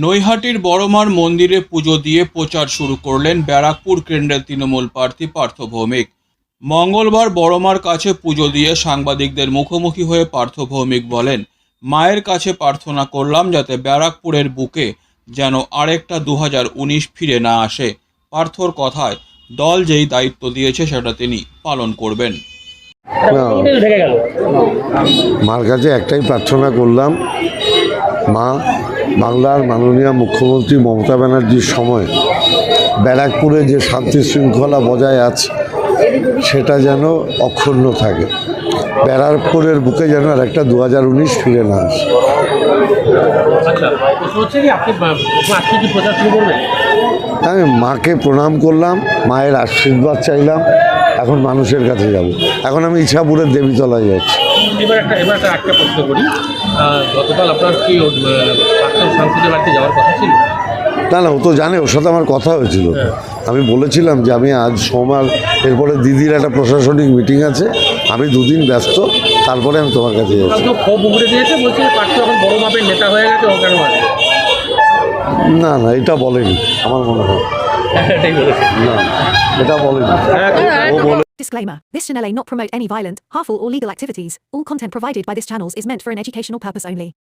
নৈহাটির বড়মার মন্দিরে পুজো দিয়ে প্রচার শুরু করলেন ব্যারাকপুর কেন্দ্রের তৃণমূল প্রার্থী পার্থ ভৌমিক। মঙ্গলবার বড়মার কাছে পুজো দিয়ে সাংবাদিকদের মুখোমুখি হয়ে পার্থ ভৌমিক বলেন, মায়ের কাছে প্রার্থনা করলাম যাতে ব্যারাকপুরের বুকে যেন আরেকটা 2019 ফিরে না আসে। পার্থর কথায়, দল যেই দায়িত্ব দিয়েছে সেটা তিনি পালন করবেন। মার কাছে একটাই প্রার্থনা করলাম, মা, বাংলার মাননীয় মুখ্যমন্ত্রী মমতা ব্যানার্জির সময় ব্যারাকপুরে যে শান্তি শৃঙ্খলা বজায় আছে সেটা যেন অক্ষুণ্ণ থাকে। ব্যারাকপুরের বুকে যেন আর একটা 2019 ফিরে না আসে। আমি মাকে প্রণাম করলাম, মায়ের আশীর্বাদ চাইলাম, এখন মানুষের কাছে যাব। এখন আমি ইছাপুরের দেবীতলায় যাচ্ছি। এবার একটা প্রশ্ন করি, গতকাল আপনার কি প্রাক্তন সাংসদের বাড়িতে যাওয়ার কথা ছিল? না, ও তো জানে, ওর সাথে আমার কথা হয়েছিল। আমি বলেছিলাম যে আমি আজ সোমবার, এরপরে দিদির একটা প্রশাসনিক মিটিং আছে, আমি দুদিন ব্যস্ত, তারপরে আমি তোমার কাছে যাচ্ছি। ক্ষোভ উগড়ে দিয়েছে, বলছে পার্থ এখন বড় মাপের নেতা হয়ে গেছে, ও কেন আসবে? না, এটা বলেনি আমার মনে হয়। না, এটা বলেনি। ও বলে Disclaimer. This channel may not promote any violent, harmful or legal activities. All content provided by this channel is meant for an educational purpose only.